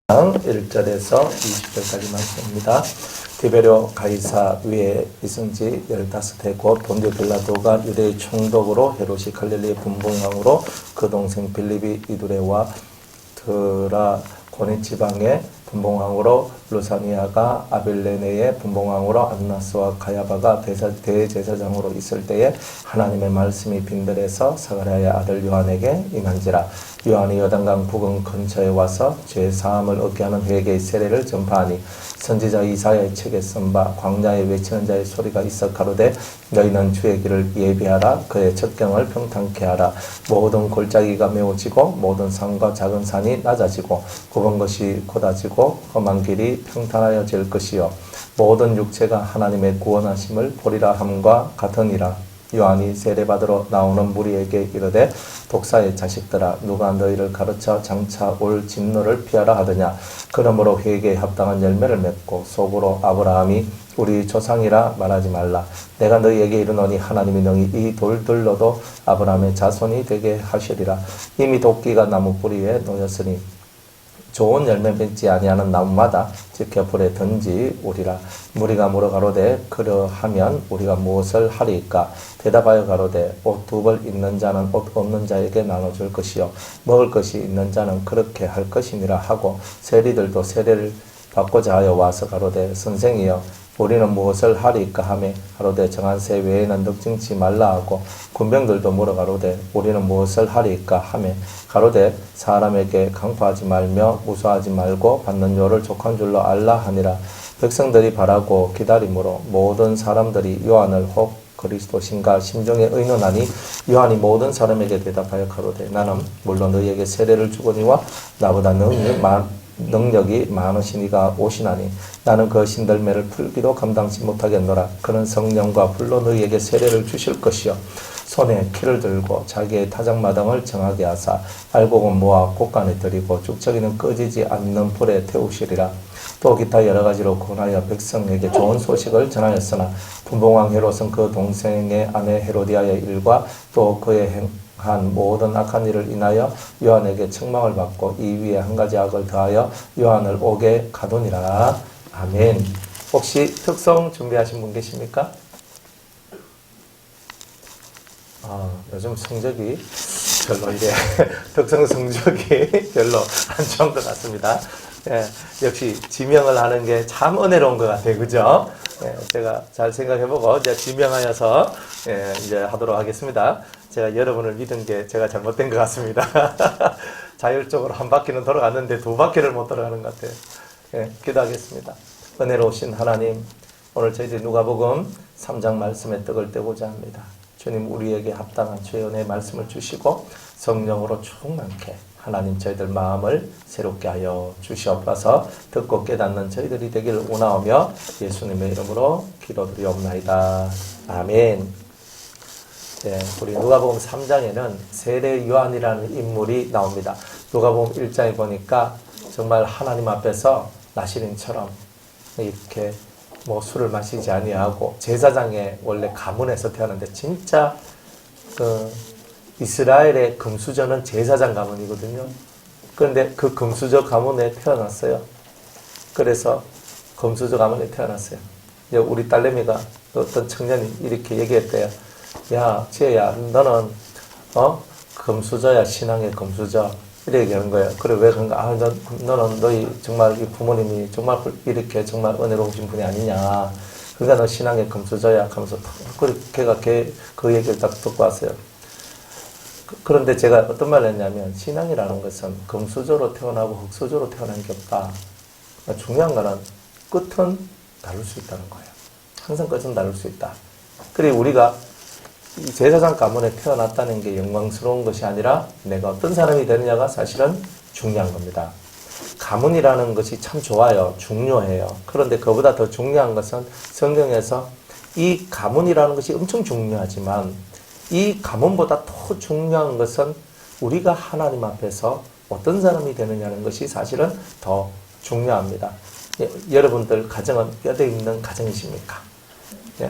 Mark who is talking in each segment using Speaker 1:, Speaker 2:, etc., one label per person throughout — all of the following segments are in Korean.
Speaker 1: 1절에서 20절까지 말씀입니다. 디베료 가이사 위에 있은 지 15해 곧 본디오 빌라도가 유대의 총독으로 헤롯이 갈릴리의 분봉왕으로 그 동생 빌립이 이두레와 드라고니 지방의 분봉왕으로 루사니아가 아빌레네의 분봉왕으로 안나스와 가야바가 대제사장으로 있을 때에 하나님의 말씀이 빈들에서 사가랴의 아들 요한에게 임한지라. 요한이 요단강 부근 근처에 와서 죄 사함을 얻게 하는 회개의 세례를 전파하니 선지자 이사야의 책에 쓴 바 광야에 외치는 자의 소리가 있어 가로되 너희는 주의 길을 예비하라. 그의 첩경을 평탄케 하라. 모든 골짜기가 매우 지고 모든 산과 작은 산이 낮아지고 굽은 것이 곧아지고 험한 길이 평탄하여질 것이요 모든 육체가 하나님의 구원하심을 보리라 함과 같으니라. 요한이 세례받으러 나오는 무리에게 이르되 독사의 자식들아 누가 너희를 가르쳐 장차 올 진노를 피하라 하더냐. 그러므로 회개에 합당한 열매를 맺고 속으로 아브라함이 우리 조상이라 말하지 말라. 내가 너희에게 이르노니 하나님이 너희 이 돌들로도 아브라함의 자손이 되게 하시리라. 이미 도끼가 나무 뿌리에 놓였으니 좋은 열매 맺지 아니하는 나무마다 지켜 불에 던지우리라. 무리가 물어 가로되 그러하면 우리가 무엇을 하리이까. 대답하여 가로되 옷 2벌 있는 자는 옷 없는 자에게 나눠줄 것이요 먹을 것이 있는 자는 그렇게 할 것이니라 하고 세리들도 세례를 받고자 하여 와서 가로되 선생이여 우리는 무엇을 하리이까 하매 가로되 정한 새 외에는 넉증치 말라 하고 군병들도 물어 가로되 우리는 무엇을 하리이까 하매 가로되 사람에게 강포하지 말며 무수하지 말고 받는 요를 족한 줄로 알라 하니라. 백성들이 바라고 기다림으로 모든 사람들이 요한을 혹 그리스도신가 심중에 의논하니 요한이 모든 사람에게 대답하여 가로되 나는 물론 너희에게 세례를 주거니와 나보다 능력이 많으시니가 오시나니 나는 그 신들매를 풀기도 감당치 못하겠노라. 그는 성령과 불로 너희에게 세례를 주실 것이요 손에 키를 들고 자기의 타작마당을 정하게 하사 알곡은 모아 곳간에 들이고 쭉저기는 꺼지지 않는 불에 태우시리라. 또 기타 여러 가지로 권하여 백성에게 좋은 소식을 전하였으나 분봉왕 헤롯은 그 동생의 아내 헤로디아의 일과 또 그의 한 모든 악한 일을 인하여 요한에게 책망을 받고 이 위에 한 가지 악을 더하여 요한을 옥에 가두니라. 아멘. 혹시 특성 준비하신 분 계십니까? 요즘 성적이 별로 이래 특성 성적이 별로 안 좋은 것 같습니다. 예, 역시 지명을 하는 게 참 은혜로운 것 같아요. 그죠? 예, 제가 잘 생각해보고 이제 지명하여서 이제 하도록 하겠습니다. 제가 여러분을 믿은 게 제가 잘못된 것 같습니다. 자율적으로 한 바퀴는 돌아갔는데 2바퀴를 못 돌아가는 것 같아요. 예, 기도하겠습니다. 은혜로우신 하나님, 오늘 저희들이 누가복음 3장 말씀에 떡을 떼고자 합니다. 주님, 우리에게 합당한 주의 은혜의 말씀을 주시고 성령으로 충만케 하나님 저희들 마음을 새롭게 하여 주시옵소서. 듣고 깨닫는 저희들이 되기를 원하오며 예수님의 이름으로 기도드리옵나이다. 아멘. 네, 우리 누가복음 3장에는 세례 요한이라는 인물이 나옵니다. 누가복음 1장에 보니까 정말 하나님 앞에서 나시린처럼 이렇게 술을 마시지 아니하고 제사장의 원래 가문에서 태어났는데 진짜 이스라엘의 금수저는 제사장 가문이거든요. 그런데 그 금수저 가문에 태어났어요. 그래서 금수저 가문에 태어났어요. 우리 딸내미가 어떤 청년이 이렇게 얘기했대요. 야, 지혜야, 너는 금수저야, 신앙의 금수저. 이렇게 얘기하는 거예요. 그래, 왜 그런가? 너는 너희 정말 이 부모님이 정말 이렇게 정말 은혜로우신 분이 아니냐. 그러니까 너 신앙의 금수저야. 하면서 걔가 그 얘기를 딱 듣고 왔어요. 그런데 제가 어떤 말을 했냐면 신앙이라는 것은 금수저로 태어나고 흙수저로 태어난 게 없다. 중요한 거는 끝은 다를 수 있다는 거예요. 항상 끝은 다를 수 있다. 그리고 우리가 이 제사장 가문에 태어났다는 게 영광스러운 것이 아니라 내가 어떤 사람이 되느냐가 사실은 중요한 겁니다. 가문이라는 것이 참 좋아요. 중요해요. 그런데 그보다 더 중요한 것은 성경에서 이 가문이라는 것이 엄청 중요하지만 이 가문보다 더 중요한 것은 우리가 하나님 앞에서 어떤 사람이 되느냐는 것이 사실은 더 중요합니다. 여러분들 가정은 뼈대 있는 가정이십니까? 예.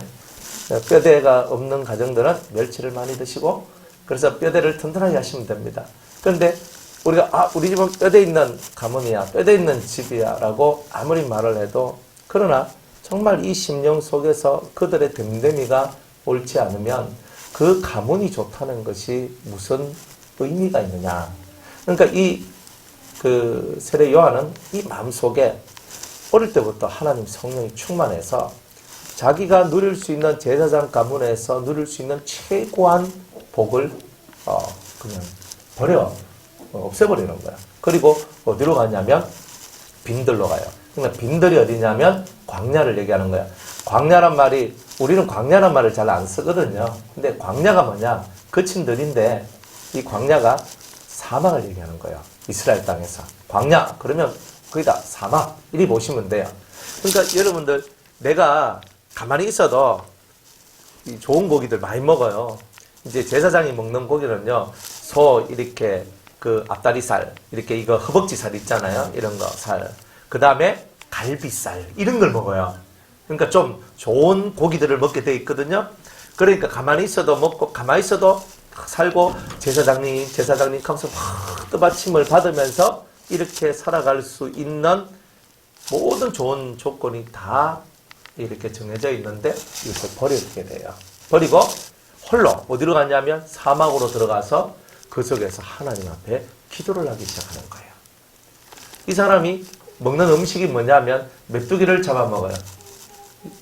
Speaker 1: 뼈대가 없는 가정들은 멸치를 많이 드시고 그래서 뼈대를 튼튼하게 하시면 됩니다. 그런데 우리가 우리 집은 뼈대 있는 가문이야, 뼈대 있는 집이야 라고 아무리 말을 해도, 그러나 정말 이 심령 속에서 그들의 됨됨이가 옳지 않으면 그 가문이 좋다는 것이 무슨 의미가 있느냐. 그러니까 그 세례 요한은 이 마음속에 어릴 때부터 하나님 성령이 충만해서 자기가 누릴 수 있는 제사장 가문에서 누릴 수 있는 최고한 복을 그냥 없애버리는 거야. 그리고 어디로 가냐면 빈들로 가요. 그러니까 빈들이 어디냐면 광야를 얘기하는 거야. 광야란 말이, 우리는 광야란 말을 잘 안 쓰거든요. 근데 광야가 뭐냐? 거친 들인데 이 광야가 사막을 얘기하는 거예요. 이스라엘 땅에서. 광야 그러면 거기다 사막 이리 보시면 돼요. 그러니까 여러분들, 내가 가만히 있어도 이 좋은 고기들 많이 먹어요. 이제 제사장이 먹는 고기는요, 소 이렇게 그 앞다리살, 이렇게 이거 허벅지살 있잖아요. 이런 거 살. 그 다음에 갈비살 이런 걸 먹어요. 그러니까 좀 좋은 고기들을 먹게 돼 있거든요. 그러니까 가만히 있어도 먹고 가만히 있어도 살고, 제사장님 하면서 막 떠받침을 받으면서 이렇게 살아갈 수 있는 모든 좋은 조건이 다 이렇게 정해져 있는데 이것을 버리게 돼요. 버리고 홀로 어디로 가냐면 사막으로 들어가서 그 속에서 하나님 앞에 기도를 하기 시작하는 거예요. 이 사람이 먹는 음식이 뭐냐면 메뚜기를 잡아먹어요.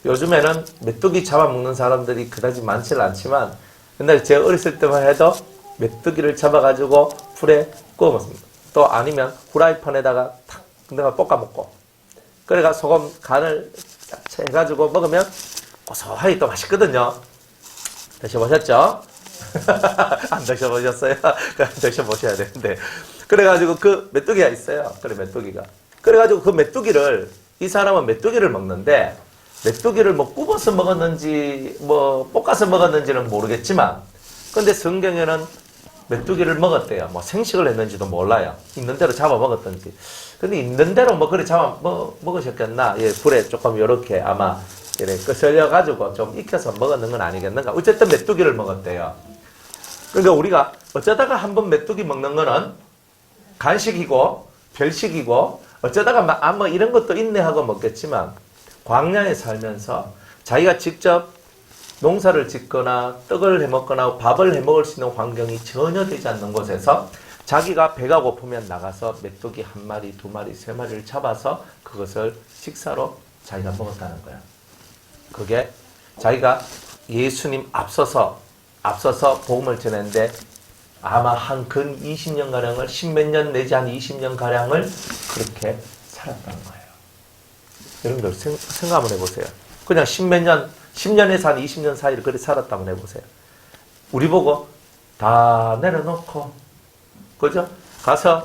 Speaker 1: 요즘에는 메뚜기 잡아먹는 사람들이 그다지 많지는 않지만, 옛날에 제가 어렸을 때만 해도 메뚜기를 잡아가지고 불에 구워 먹습니다. 또 아니면 후라이팬에다가 탁 내가 볶아 먹고, 그래가 소금 간을 해가지고 먹으면 고소하니 또 맛있거든요. 드셔보셨죠? 안 드셔보셨어요? 드셔보셔야 되는데. 그래가지고 그 메뚜기가 있어요. 그래, 메뚜기가. 그래가지고 그 메뚜기를, 이 사람은 메뚜기를 먹는데, 메뚜기를 뭐 굽어서 먹었는지 뭐 볶아서 먹었는지는 모르겠지만, 근데 성경에는 메뚜기를 먹었대요. 뭐 생식을 했는지도 몰라요. 있는 대로 잡아 먹었던지. 근데 있는 대로 뭐 그래 잡아 먹으셨겠나? 예, 불에 조금 요렇게 아마 이렇게 끄슬려 가지고 좀 익혀서 먹었는 건 아니겠는가? 어쨌든 메뚜기를 먹었대요. 그러니까 우리가 어쩌다가 한번 메뚜기 먹는 거는 간식이고 별식이고, 어쩌다가 뭐 이런 것도 있네 하고 먹겠지만, 광야에 살면서 자기가 직접 농사를 짓거나 떡을 해먹거나 밥을 해먹을 수 있는 환경이 전혀 되지 않는 곳에서 자기가 배가 고프면 나가서 메뚜기 한 마리, 두 마리, 세 마리를 잡아서 그것을 식사로 자기가 먹었다는 거야. 그게 자기가 예수님 앞서서 복음을 전했는데 아마 한 근 20년가량을, 10몇 년 내지 한 20년가량을 그렇게 살았다는 거예요. 여러분들 생각 한번 해보세요. 그냥 10년에서 한 20년 사이를 그렇게 살았다 한번 해보세요. 우리 보고 다 내려놓고, 그죠? 가서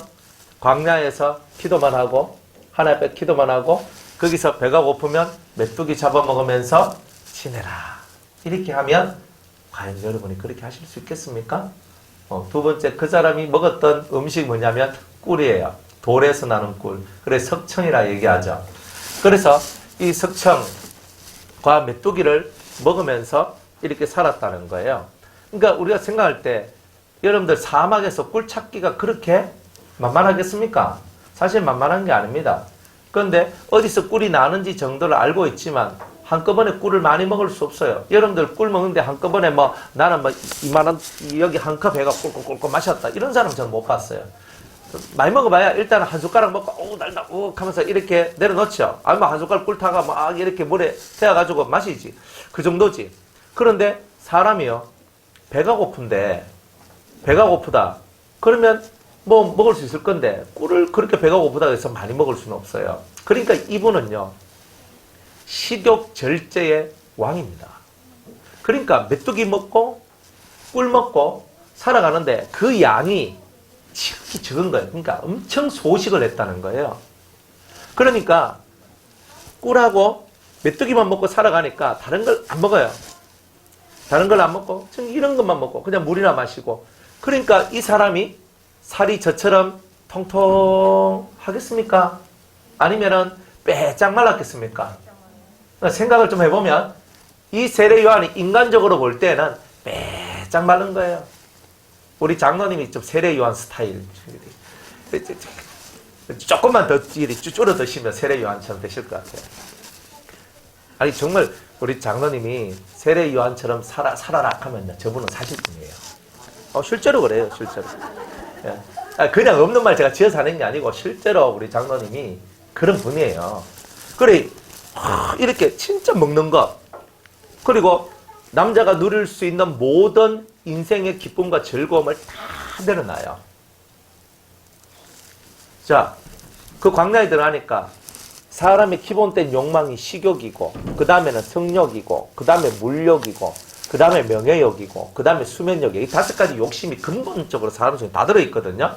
Speaker 1: 광야에서 기도만 하고, 하나님 앞에 기도만 하고, 거기서 배가 고프면 메뚜기 잡아먹으면서 지내라. 이렇게 하면 과연 여러분이 그렇게 하실 수 있겠습니까? 두 번째, 그 사람이 먹었던 음식이 뭐냐면 꿀이에요. 돌에서 나는 꿀. 그래서 석청이라 얘기하죠. 그래서 이 석청과 메뚜기를 먹으면서 이렇게 살았다는 거예요. 그러니까 우리가 생각할 때, 여러분들 사막에서 꿀 찾기가 그렇게 만만하겠습니까? 사실 만만한 게 아닙니다. 그런데 어디서 꿀이 나는지 정도를 알고 있지만 한꺼번에 꿀을 많이 먹을 수 없어요. 여러분들 꿀 먹는데 한꺼번에 나는 이만한 여기 한 컵 해가 꿀꿀꿀꿀 마셨다, 이런 사람 저는 못 봤어요. 많이 먹어봐야 일단 한 숟가락 먹고 달다 하면서 이렇게 내려놓죠. 아니면 한 숟가락 꿀타가 막 이렇게 물에 태워가지고 마시지. 그 정도지. 그런데 사람이요, 배가 고프다 그러면 뭐 먹을 수 있을 건데, 꿀을 그렇게 배가 고프다 해서 많이 먹을 수는 없어요. 그러니까 이분은요, 식욕 절제의 왕입니다. 그러니까 메뚜기 먹고 꿀 먹고 살아가는데 그 양이 지극히 적은 거예요. 그러니까 엄청 소식을 했다는 거예요. 그러니까 꿀하고 메뚜기만 먹고 살아가니까 다른 걸 안 먹어요. 다른 걸 안 먹고 이런 것만 먹고 그냥 물이나 마시고. 그러니까 이 사람이 살이 저처럼 통통하겠습니까? 아니면은 빼짝 말랐겠습니까? 생각을 좀 해보면 이 세례 요한이 인간적으로 볼 때는 빼짝 마른 거예요. 우리 장로님이 좀 세례 요한 스타일. 조금만 더 줄여 드시면 세례 요한처럼 되실 것 같아요. 아니 정말 우리 장로님이 세례 요한처럼 살아라 하면요, 저분은 사실 분이에요. 실제로 그래요, 실제로. 예. 그냥 없는 말 제가 지어서 하는 게 아니고 실제로 우리 장로님이 그런 분이에요. 그래 이렇게 진짜 먹는 것, 그리고 남자가 누릴 수 있는 모든 인생의 기쁨과 즐거움을 다 내려놔요. 자, 그 광야에 들어가니까 사람의 기본된 욕망이 식욕이고, 그 다음에는 성욕이고, 그 다음에 물욕이고, 그 다음에 명예욕이고, 그 다음에 수면욕이고, 이 5가지 욕심이 근본적으로 사람 속에 다 들어있거든요.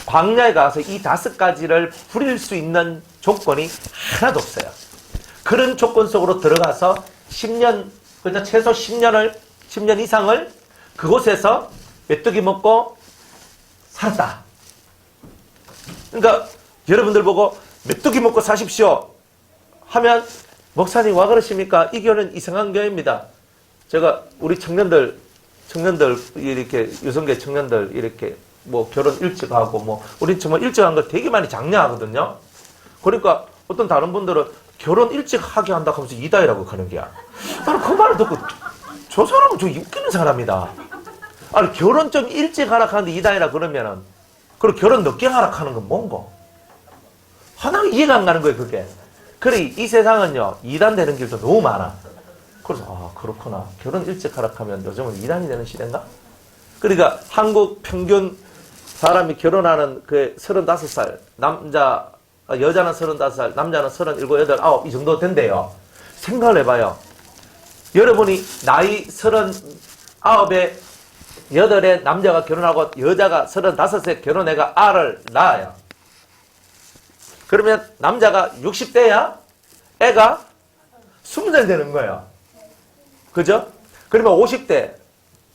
Speaker 1: 광야에 가서 이 5가지를 부릴 수 있는 조건이 하나도 없어요. 그런 조건 속으로 들어가서 10년, 그러니까 최소 10년 이상을 그곳에서 메뚜기 먹고 살았다. 그러니까 여러분들 보고 메뚜기 먹고 사십시오 하면 목사님 와 그러십니까? 이 교회는 이상한 교회입니다. 제가 우리 청년들 이렇게 유성계 청년들 이렇게 뭐 결혼 일찍 하고 뭐 우리 정말 일찍 한 걸 되게 많이 장려하거든요. 그러니까 어떤 다른 분들은 결혼 일찍 하게 한다 하면서 이다이라고 하는 게야. 나는 그 말을 듣고 저 사람은 좀 웃기는 사람이다. 아니 결혼 좀 일찍 하라 하는데 이다이라 그러면은 그리고 결혼 늦게 하라 하는 건 뭔고? 하나 이해가 안 가는 거예요, 그게. 그래, 이 세상은요, 2단 되는 길도 너무 많아. 그래서, 그렇구나. 결혼 일찍 하라 하면 요즘은 2단이 되는 시대인가? 그러니까 한국 평균 사람이 결혼하는 그 35살, 여자는 35살, 남자는 37, 8, 9, 이 정도 된대요. 생각을 해봐요. 여러분이 나이 39에 8에 남자가 결혼하고 여자가 35에 결혼해가 알을 낳아요. 그러면 남자가 60대야 애가 20살 되는 거예요. 그죠? 그러면 50대.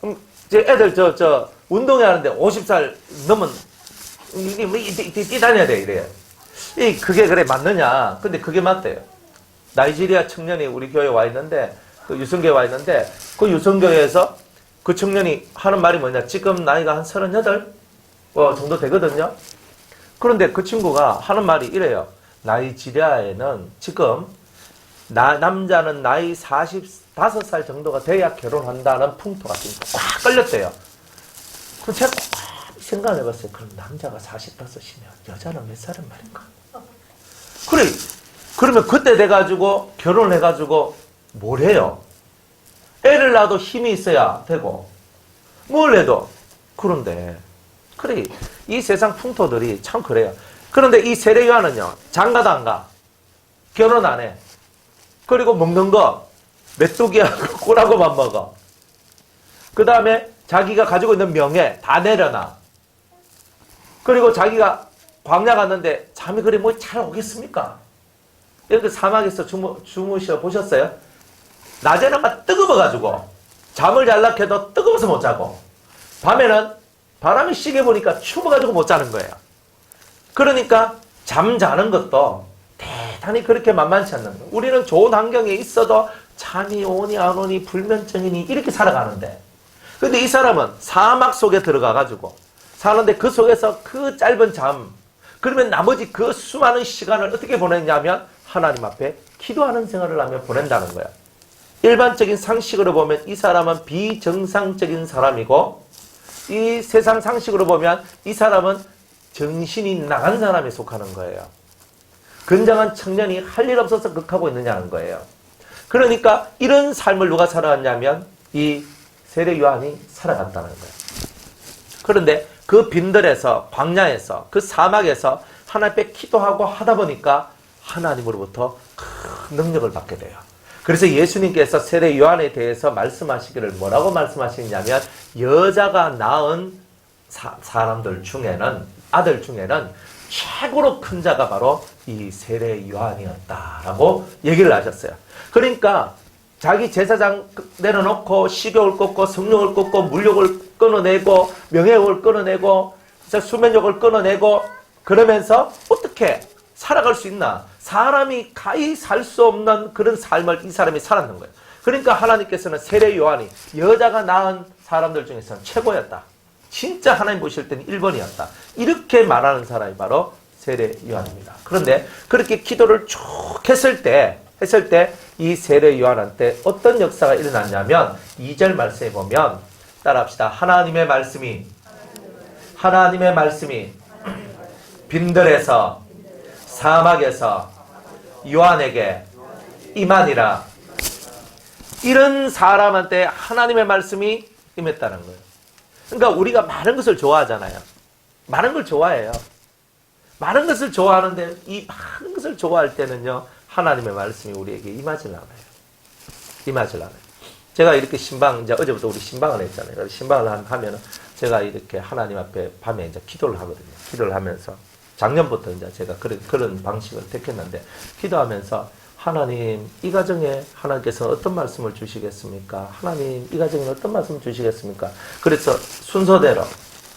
Speaker 1: 그럼 이제 애들 운동회 하는데 50살 넘은 뛰다녀야 돼, 이래요. 그게 그래 맞느냐? 근데 그게 맞대요. 나이지리아 청년이 우리 교회에 와 있는데, 그 유성교에 와 있는데, 그 유성교회에서 그 청년이 하는 말이 뭐냐? 지금 나이가 한 38 정도 되거든요. 그런데 그 친구가 하는 말이 이래요. 나이지리아에는 지금 남자는 나이 45살 정도가 돼야 결혼한다는 풍토가 지금 꽉 걸렸대요. 그럼 제가 꽉 생각을 해봤어요. 그럼 남자가 45이면 여자는 몇 살인 말인가? 그래. 그러면 그때 돼가지고 결혼을 해가지고 뭘 해요? 애를 낳아도 힘이 있어야 되고 뭘 해도. 그런데 그래, 이 세상 풍토들이 참 그래요. 그런데 이 세례 요한은요, 장가도 안 가. 결혼 안 해. 그리고 먹는 거 메뚜기하고 꿀하고만 먹어. 그 다음에 자기가 가지고 있는 명예 다 내려놔. 그리고 자기가 광야 갔는데 잠이 그리 뭐 잘 오겠습니까? 이렇게 사막에서 주무셔 보셨어요? 낮에는 막 뜨거워가지고 잠을 잘라 해도 뜨거워서 못 자고, 밤에는 바람이 시게 보니까 추워가지고 못 자는 거예요. 그러니까 잠자는 것도 대단히 그렇게 만만치 않는 거예요. 우리는 좋은 환경에 있어도 잠이 오니 안 오니 불면증이니 이렇게 살아가는데, 근데 이 사람은 사막 속에 들어가가지고 사는데 그 속에서 그 짧은 잠, 그러면 나머지 그 수많은 시간을 어떻게 보냈냐면 하나님 앞에 기도하는 생활을 하며 보낸다는 거예요. 일반적인 상식으로 보면 이 사람은 비정상적인 사람이고, 이 세상 상식으로 보면 이 사람은 정신이 나간 사람에 속하는 거예요. 건장한 청년이 할 일 없어서 극하고 있느냐는 거예요. 그러니까 이런 삶을 누가 살아갔냐면 이 세례 요한이 살아갔다는 거예요. 그런데 그 빈들에서, 광야에서, 그 사막에서 하나님 앞에 기도하고 하다 보니까 하나님으로부터 큰 능력을 받게 돼요. 그래서 예수님께서 세례 요한에 대해서 말씀하시기를 뭐라고 말씀하시냐면, 여자가 낳은 사람들 중에는, 아들 중에는 최고로 큰 자가 바로 이 세례 요한이었다라고 얘기를 하셨어요. 그러니까 자기 제사장 내려놓고 식욕을 끊고 성욕을 끊고 물욕을 끊어내고 명예욕을 끊어내고 수면욕을 끊어내고 그러면서 어떻게 살아갈 수 있나? 사람이 가히 살 수 없는 그런 삶을 이 사람이 살았는 거예요. 그러니까 하나님께서는 세례 요한이 여자가 낳은 사람들 중에서는 최고였다.
Speaker 2: 진짜 하나님 보실 때는 1번이었다. 이렇게 말하는 사람이 바로 세례 요한입니다. 그런데 그렇게 기도를 쭉 했을 때 이 세례 요한한테 어떤 역사가 일어났냐면 2절 말씀에 보면 따라합시다. 하나님의 말씀이 빈들에서 사막에서 요한에게 임하니라. 이런 사람한테 하나님의 말씀이 임했다는 거예요. 그러니까 우리가 많은 것을 좋아하잖아요. 많은 걸 좋아해요. 많은 것을 좋아하는데 이 많은 것을 좋아할 때는요, 하나님의 말씀이 우리에게 임하질 않아요. 제가 이렇게 이제 어제부터 우리 신방을 했잖아요. 신방을 하면은 제가 이렇게 하나님 앞에 밤에 이제 기도를 하거든요. 기도를 하면서 작년부터 이제 제가 그런 방식을 택했는데, 기도하면서 하나님, 이 가정에 하나님께서 어떤 말씀을 주시겠습니까? 하나님, 이 가정에 어떤 말씀을 주시겠습니까? 그래서 순서대로,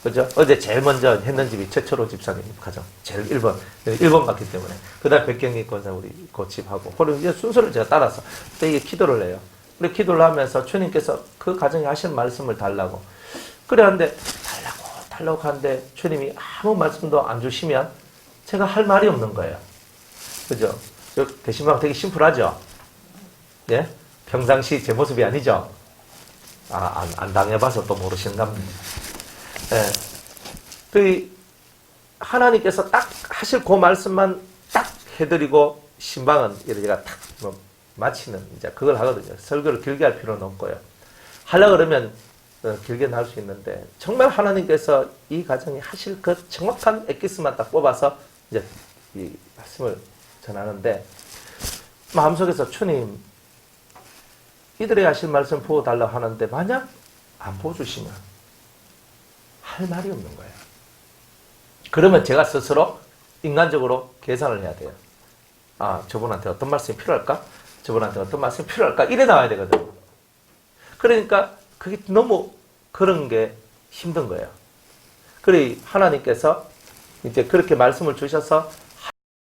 Speaker 2: 그죠? 어제 제일 먼저 했는 집이 최철호 집사님 가정. 제일 1번 갔기 때문에. 그 다음 백경리 권사 우리 그 집하고. 그리고 이제 순서를 제가 따라서 되게 기도를 해요. 그래, 기도를 하면서 주님께서 그 가정에 하신 말씀을 달라고. 그래, 하는데, 달라고 하는데, 주님이 아무 말씀도 안 주시면 제가 할 말이 없는 거예요. 그죠? 대신방 되게 심플하죠? 예? 평상시 제 모습이 아니죠? 안 당해봐서 또 모르신답니다. 예. 그, 하나님께서 딱 하실 그 말씀만 딱 해드리고, 신방은 이렇게 딱 마치는, 이제 그걸 하거든요. 설교를 길게 할 필요는 없고요. 하려고 그러면 길게 할 수 있는데, 정말 하나님께서 이 가정에 하실 그 정확한 엑기스만 딱 뽑아서 이제 이 말씀을 전하는데, 마음속에서 주님, 이들에게 하실 말씀 부어달라고 하는데, 만약 안 부어주시면 할 말이 없는 거예요. 그러면 제가 스스로 인간적으로 계산을 해야 돼요. 저분한테 어떤 말씀이 필요할까? 저분한테 어떤 말씀이 필요할까? 이래 나와야 되거든요. 그러니까 그게 너무 그런 게 힘든 거예요. 그래, 하나님께서 이제 그렇게 말씀을 주셔서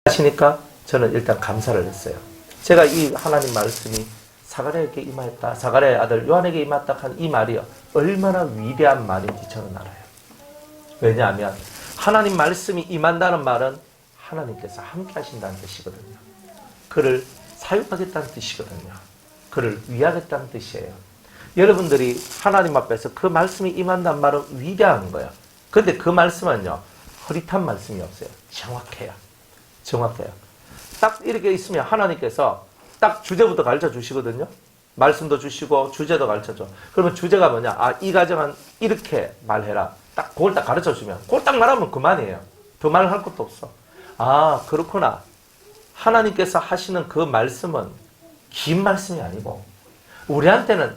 Speaker 2: 하시니까 저는 일단 감사를 했어요. 제가 이 하나님 말씀이 사가랴에게 임하였다, 사가랴의 아들 요한에게 임했다 한 이 말이요, 얼마나 위대한 말인지 저는 알아요. 왜냐하면 하나님 말씀이 임한다는 말은 하나님께서 함께 하신다는 뜻이거든요. 그를 사용하겠다는 뜻이거든요. 그를 위하겠다는 뜻이에요. 여러분들이 하나님 앞에서 그 말씀이 임한다는 말은 위대한 거예요. 그런데 그 말씀은요, 흐릿한 말씀이 없어요. 정확해요. 딱 이렇게 있으면 하나님께서 딱 주제부터 가르쳐 주시거든요. 말씀도 주시고 주제도 가르쳐 줘. 그러면 주제가 뭐냐? 이 가정은 이렇게 말해라. 딱 그걸 딱 가르쳐 주면, 그걸 딱 말하면 그만이에요. 더 말할 것도 없어. 그렇구나. 하나님께서 하시는 그 말씀은 긴 말씀이 아니고 우리한테는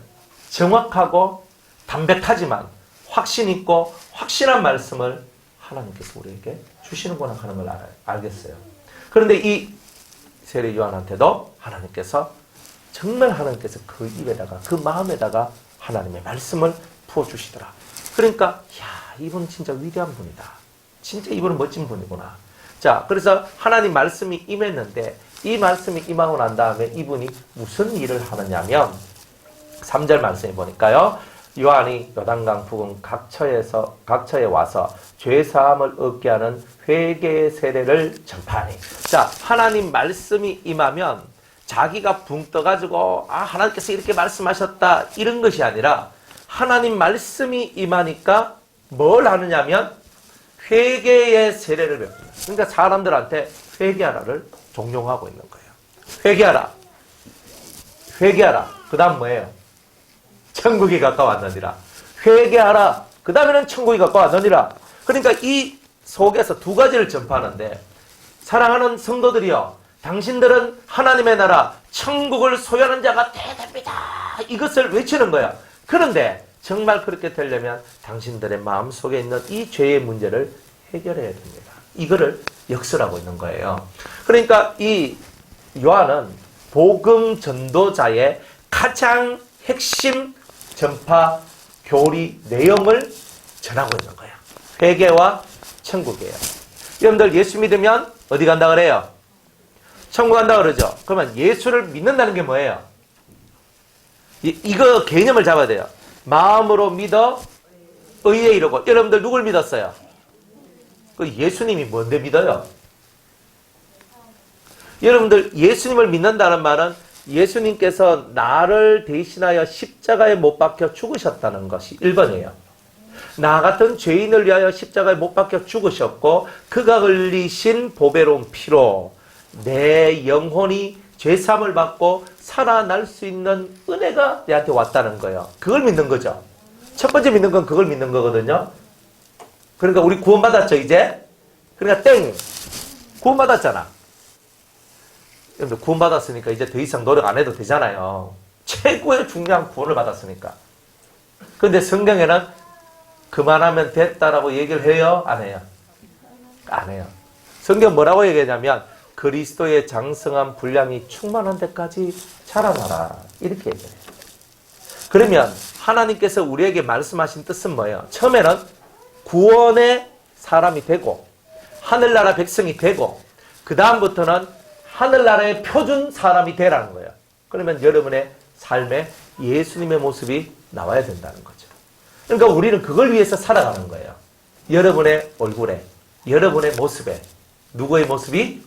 Speaker 2: 정확하고 담백하지만 확신 있고 확실한 말씀을 하나님께서 우리에게 주시는구나 하는 걸 알겠어요. 그런데 이 세례 요한한테도 하나님께서 정말 하나님께서 그 입에다가, 그 마음에다가 하나님의 말씀을 부어주시더라. 그러니까 이분은 진짜 위대한 분이다. 진짜 이분은 멋진 분이구나. 자, 그래서 하나님 말씀이 임했는데, 이 말씀이 임하고 난 다음에 이분이 무슨 일을 하느냐면 3절 말씀에 보니까요, 요한이 요단강 부근 각처에 와서 죄사함을 얻게 하는 회개의 세례를 전파하니. 자, 하나님 말씀이 임하면 자기가 붕 떠가지고 하나님께서 이렇게 말씀하셨다 이런 것이 아니라, 하나님 말씀이 임하니까 뭘 하느냐면 회개의 세례를 베풉니다. 그러니까 사람들한테 회개하라를 종용하고 있는 거예요. 회개하라. 그 다음 뭐예요? 천국이 가까웠느니라. 회개하라. 그 다음에는 천국이 가까웠느니라. 그러니까 이 속에서 두 가지를 전파하는데, 사랑하는 성도들이여, 당신들은 하나님의 나라 천국을 소유하는 자가 되어야 됩니다. 이것을 외치는 거야. 그런데 정말 그렇게 되려면 당신들의 마음속에 있는 이 죄의 문제를 해결해야 됩니다. 이거를 역설하고 있는 거예요. 그러니까 이 요한은 복음 전도자의 가장 핵심 전파 교리 내용을 전하고 있는 거예요. 회개와 천국이에요. 여러분들 예수 믿으면 어디 간다 그래요? 천국 간다 그러죠. 그러면 예수를 믿는다는 게 뭐예요? 이거 개념을 잡아야 돼요. 마음으로 믿어 의에 이르고. 여러분들 누굴 믿었어요? 그 예수님이 뭔데 믿어요? 여러분들 예수님을 믿는다는 말은 예수님께서 나를 대신하여 십자가에 못 박혀 죽으셨다는 것이 1번이에요. 나 같은 죄인을 위하여 십자가에 못 박혀 죽으셨고 그가 흘리신 보배로운 피로 내 영혼이 죄사함을 받고 살아날 수 있는 은혜가 내한테 왔다는 거예요. 그걸 믿는 거죠. 첫 번째 믿는 건 그걸 믿는 거거든요. 그러니까 우리 구원받았죠 이제? 그러니까 땡! 구원받았잖아. 여러분들 구원받았으니까 이제 더 이상 노력 안 해도 되잖아요. 최고의 중요한 구원을 받았으니까. 근데 성경에는 그만하면 됐다라고 얘기를 해요? 안 해요? 안 해요. 성경 뭐라고 얘기하냐면 그리스도의 장성한 분량이 충만한 데까지 자라나라. 이렇게 얘기해요. 그러면 하나님께서 우리에게 말씀하신 뜻은 뭐예요? 처음에는 구원의 사람이 되고 하늘나라 백성이 되고 그 다음부터는 하늘나라의 표준 사람이 되라는 거예요. 그러면 여러분의 삶에 예수님의 모습이 나와야 된다는 거죠. 그러니까 우리는 그걸 위해서 살아가는 거예요. 여러분의 얼굴에, 여러분의 모습에 누구의 모습이?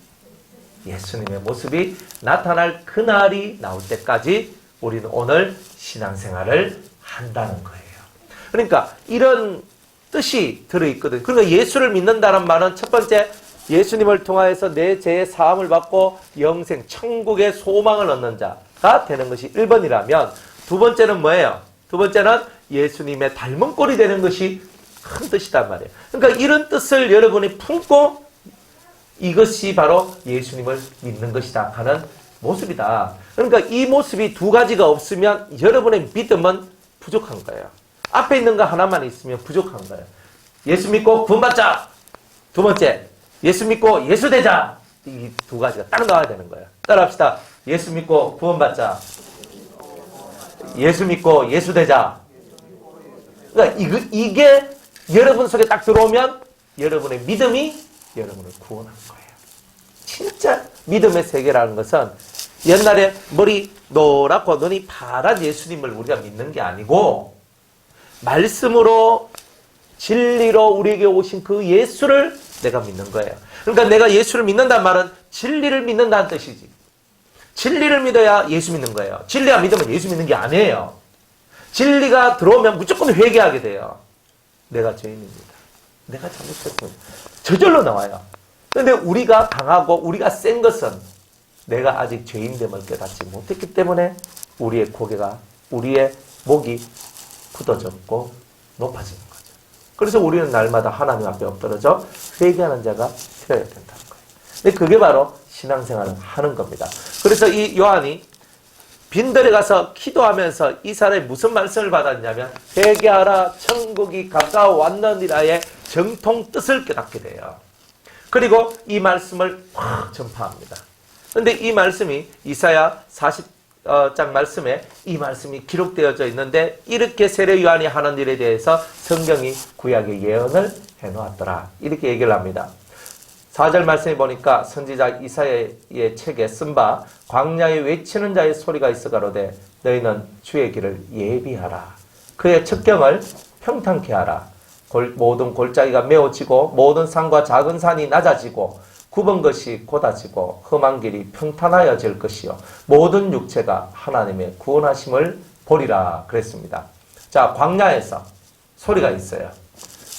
Speaker 2: 예수님의 모습이 나타날 그날이 나올 때까지 우리는 오늘 신앙생활을 한다는 거예요. 그러니까 이런 뜻이 들어있거든요. 그러니까 예수를 믿는다는 말은 첫 번째 예수님을 통하여서 내 죄의 사함을 받고 영생, 천국의 소망을 얻는 자가 되는 것이 1번이라면 두 번째는 뭐예요? 두 번째는 예수님의 닮은 꼴이 되는 것이 큰 뜻이단 말이에요. 그러니까 이런 뜻을 여러분이 품고 이것이 바로 예수님을 믿는 것이다 하는 모습이다. 그러니까 이 모습이 두 가지가 없으면 여러분의 믿음은 부족한 거예요. 앞에 있는 거 하나만 있으면 부족한 거예요. 예수 믿고 구원받자. 두 번째, 예수 믿고 예수 되자. 이 두 가지가 딱 나와야 되는 거예요. 따라합시다. 예수 믿고 구원받자. 예수 믿고 예수 되자. 그러니까 이게 여러분 속에 딱 들어오면 여러분의 믿음이 여러분을 구원하는 거예요. 진짜 믿음의 세계라는 것은 옛날에 머리 노랗고 눈이 파란 예수님을 우리가 믿는 게 아니고 말씀으로 진리로 우리에게 오신 그 예수를 내가 믿는 거예요. 그러니까 내가 예수를 믿는다는 말은 진리를 믿는다는 뜻이지. 진리를 믿어야 예수 믿는 거예요. 진리 안 믿으면 예수 믿는 게 아니에요. 진리가 들어오면 무조건 회개하게 돼요. 내가 죄인입니다. 내가 잘못했습니다. 저절로 나와요. 그런데 우리가 강하고 우리가 센 것은 내가 아직 죄인됨을 깨닫지 못했기 때문에 우리의 고개가, 우리의 목이 굳어졌고 높아지는 거죠. 그래서 우리는 날마다 하나님 앞에 엎드러져 회개하는 자가 되어야 된다는 거예요. 근데 그게 바로 신앙생활을 하는 겁니다. 그래서 이 요한이 빈들에 가서 기도하면서 이 사람이 무슨 말씀을 받았냐면 회개하라 천국이 가까워 왔느니라의 정통 뜻을 깨닫게 돼요. 그리고 이 말씀을 확 전파합니다. 그런데 이 말씀이 이사야 40장 말씀에 이 말씀이 기록되어져 있는데 이렇게 세례 요한이 하는 일에 대해서 성경이 구약의 예언을 해놓았더라. 이렇게 얘기를 합니다. 4절 말씀에 보니까 선지자 이사야의 책에 쓴 바 광야에 외치는 자의 소리가 있어 가로되 너희는 주의 길을 예비하라. 그의 첩경을 평탄케 하라. 모든 골짜기가 메워지고 모든 산과 작은 산이 낮아지고 굽은 것이 곧아지고 험한 길이 평탄하여질 것이요 모든 육체가 하나님의 구원하심을 보리라 그랬습니다. 자, 광야에서 소리가 있어요.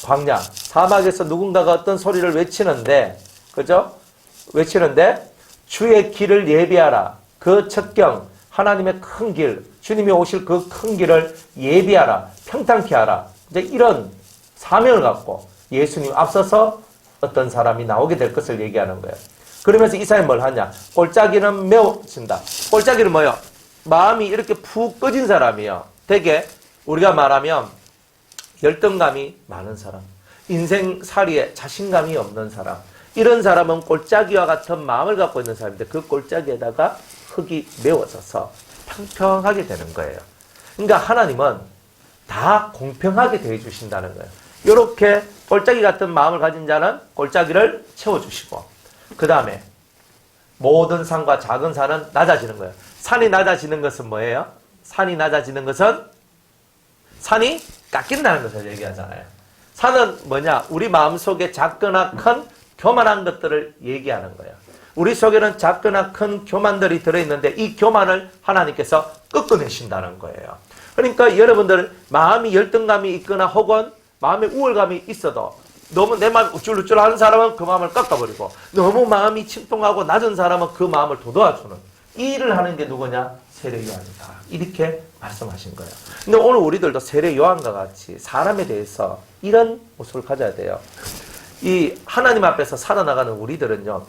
Speaker 2: 광야, 사막에서 누군가가 어떤 소리를 외치는데, 그죠? 외치는데, 주의 길을 예비하라. 그 첩경, 하나님의 큰 길, 주님이 오실 그 큰 길을 예비하라. 평탄케 하라. 이제 이런 사명을 갖고 예수님 앞서서 어떤 사람이 나오게 될 것을 얘기하는 거예요. 그러면서 이사야 뭘 하냐? 골짜기는 메워진다. 골짜기는 뭐예요? 마음이 이렇게 푹 꺼진 사람이에요. 되게 우리가 말하면 열등감이 많은 사람, 인생살이에 자신감이 없는 사람, 이런 사람은 골짜기와 같은 마음을 갖고 있는 사람인데 그 골짜기에다가 흙이 메워져서 평평하게 되는 거예요. 그러니까 하나님은 다 공평하게 대해주신다는 거예요. 이렇게 골짜기 같은 마음을 가진 자는 골짜기를 채워주시고 그 다음에 모든 산과 작은 산은 낮아지는 거예요. 산이 낮아지는 것은 뭐예요? 산이 낮아지는 것은 산이 깎인다는 것을 얘기하잖아요. 산은 뭐냐? 우리 마음속에 작거나 큰 교만한 것들을 얘기하는 거예요. 우리 속에는 작거나 큰 교만들이 들어있는데 이 교만을 하나님께서 꺾어내신다는 거예요. 그러니까 여러분들 마음이 열등감이 있거나 혹은 마음에 우월감이 있어도 너무 내 마음이 우쭐우쭐하는 사람은 그 마음을 깎아버리고 너무 마음이 침통하고 낮은 사람은 그 마음을 돋워주는 이 일을 하는 게 누구냐? 세례 요한이다. 이렇게 말씀하신 거예요. 근데 오늘 우리들도 세례 요한과 같이 사람에 대해서 이런 모습을 가져야 돼요. 이 하나님 앞에서 살아나가는 우리들은요,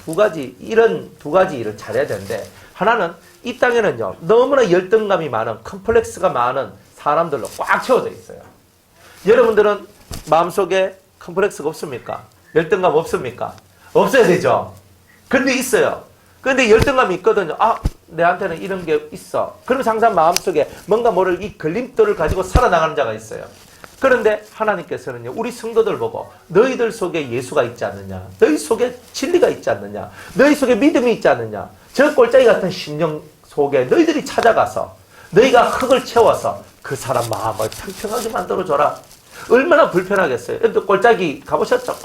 Speaker 2: 이런 두 가지 일을 잘해야 되는데, 하나는 이 땅에는요, 너무나 열등감이 많은, 컴플렉스가 많은 사람들로 꽉 채워져 있어요. 여러분들은 마음속에 컴플렉스가 없습니까? 열등감 없습니까? 없어야 되죠. 근데 있어요. 근데 열등감이 있거든요. 아, 내한테는 이런 게 있어. 그러면 항상 마음속에 뭔가 모를 이 걸림돌을 가지고 살아나가는 자가 있어요. 그런데 하나님께서는요, 우리 성도들 보고 너희들 속에 예수가 있지 않느냐, 너희 속에 진리가 있지 않느냐, 너희 속에 믿음이 있지 않느냐, 저 꼴짜기 같은 심령 속에 너희들이 찾아가서 너희가 흙을 채워서 그 사람 마음을 평평하게 만들어줘라. 얼마나 불편하겠어요. 여러분들 꼴짜기 가보셨죠?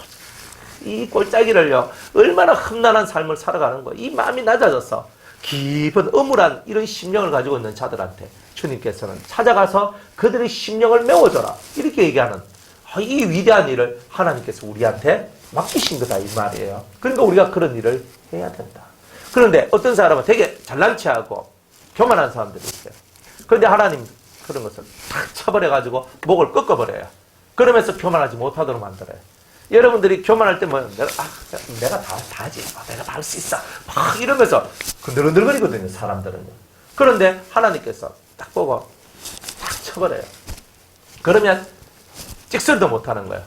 Speaker 2: 이 꼴짜기를요, 얼마나 험난한 삶을 살아가는 거예요. 이 마음이 낮아져서 깊은 âm울한 이런 심령을 가지고 있는 자들한테 주님께서는 찾아가서 그들의 심령을 메워줘라. 이렇게 얘기하는 이 위대한 일을 하나님께서 우리한테 맡기신 거다 이 말이에요. 그러니까 우리가 그런 일을 해야 된다. 그런데 어떤 사람은 되게 잘난 체하고 교만한 사람들이 있어요. 그런데 하나님 그런 것을 탁 쳐버려가지고 목을 꺾어버려요. 그러면서 교만하지 못하도록 만들어요. 여러분들이 교만할 때 뭐예요? 내가 다 하지. 내가 다 할 수 있어. 막 이러면서 흔들흔들거리거든요, 사람들은요. 그런데 하나님께서 딱 보고 딱 쳐버려요. 그러면 찍소리도 못하는 거예요.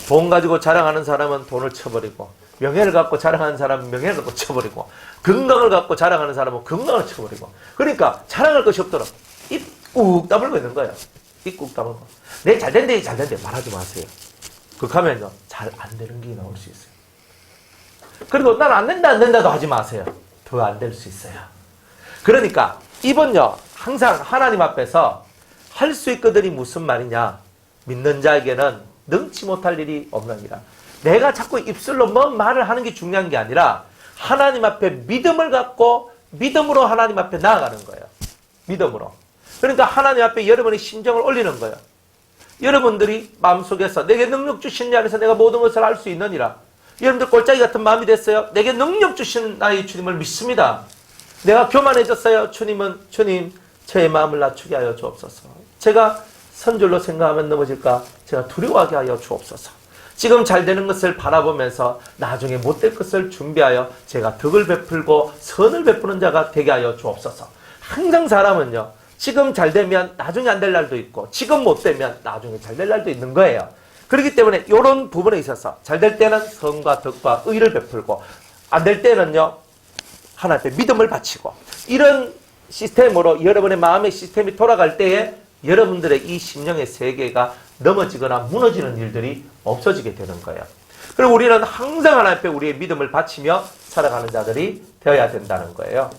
Speaker 2: 돈 가지고 자랑하는 사람은 돈을 쳐버리고, 명예를 갖고 자랑하는 사람은 명예를 갖고 쳐버리고, 건강을 갖고 자랑하는 사람은 건강을 쳐버리고. 그러니까 자랑할 것이 없도록 입 꾹 다물고 있는 거예요. 입 꾹 다물고. 내 잘된대 잘된대 말하지 마세요. 그렇게 하면요, 잘 안 되는 게 나올 수 있어요. 그리고 난 안 된다도 하지 마세요. 더 안 될 수 있어요. 그러니까 이번요, 항상 하나님 앞에서 할 수 있거든이 무슨 말이냐? 믿는 자에게는 능치 못할 일이 없느니라. 내가 자꾸 입술로 뭔 말을 하는 게 중요한 게 아니라 하나님 앞에 믿음을 갖고 믿음으로 하나님 앞에 나아가는 거예요. 믿음으로. 그러니까 하나님 앞에 여러분의 심정을 올리는 거예요. 여러분들이 마음속에서 내게 능력 주신 자 안에서 내가 모든 것을 할 수 있느니라. 여러분들 꼴짜기 같은 마음이 됐어요. 내게 능력 주신 나의 주님을 믿습니다. 내가 교만해졌어요. 주님 제 마음을 낮추게 하여 주옵소서. 제가 선줄로 생각하면 넘어질까? 제가 두려워하게 하여 주옵소서. 지금 잘 되는 것을 바라보면서 나중에 못될 것을 준비하여 제가 덕을 베풀고 선을 베푸는 자가 되게 하여 주옵소서. 항상 사람은요, 지금 잘 되면 나중에 안 될 날도 있고, 지금 못 되면 나중에 잘 될 날도 있는 거예요. 그렇기 때문에 이런 부분에 있어서 잘 될 때는 선과 덕과 의를 베풀고, 안 될 때는요, 하나님께 믿음을 바치고, 이런 시스템으로 여러분의 마음의 시스템이 돌아갈 때에 여러분들의 이 심령의 세계가 넘어지거나 무너지는 일들이 없어지게 되는 거예요. 그리고 우리는 항상 하나님 앞에 우리의 믿음을 바치며 살아가는 자들이 되어야 된다는 거예요.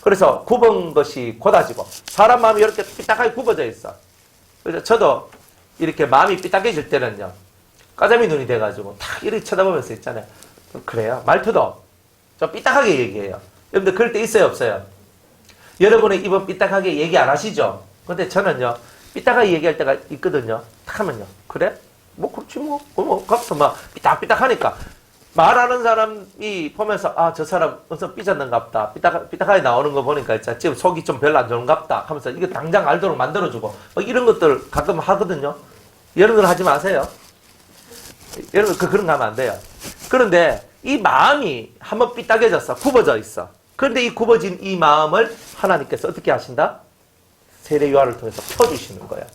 Speaker 2: 그래서 굽은 것이 곧아지고, 사람 마음이 이렇게 삐딱하게 굽어져 있어. 그래서 저도 이렇게 마음이 삐딱해질 때는요, 까자미 눈이 돼가지고 탁 이렇게 쳐다보면서 있잖아요. 그래요. 말투도 좀 삐딱하게 얘기해요. 여러분들 그럴 때 있어요, 없어요? 여러분의 입은 삐딱하게 얘기 안 하시죠? 근데 저는요, 삐딱하게 얘기할 때가 있거든요. 탁 하면요, 그래? 뭐 그렇지 뭐 가서 막 삐딱삐딱 하니까 말하는 사람이 보면서 저 사람 어서 삐졌는갑다. 삐딱하게 나오는 거 보니까 진짜 지금 속이 좀 별로 안 좋은갑다 하면서 이게 당장 알도록 만들어주고 이런 것들 가끔 하거든요. 여러분들 하지 마세요. 여러분 그런 거 하면 안 돼요. 그런데 이 마음이 한번 삐딱해졌어. 굽어져 있어. 그런데 이 굽어진 이 마음을 하나님께서 어떻게 하신다? 세례 요한을 통해서 펴주시는 거예요.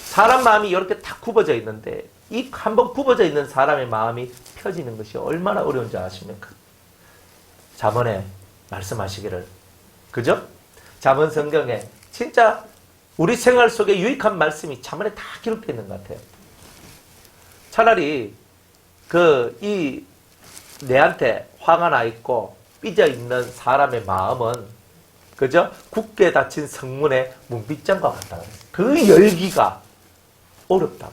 Speaker 2: 사람 마음이 이렇게 다 굽어져 있는데 이 한번 굽어져 있는 사람의 마음이 펴지는 것이 얼마나 어려운지 아십니까? 잠언에 말씀하시기를, 그죠? 잠언 성경에 진짜 우리 생활 속에 유익한 말씀이 잠언에 다 기록되어 있는 것 같아요. 차라리 내한테 화가 나 있고 삐져 있는 사람의 마음은, 그죠? 굳게 닫힌 성문의 문빗장과 같다. 그 열기가 어렵다고.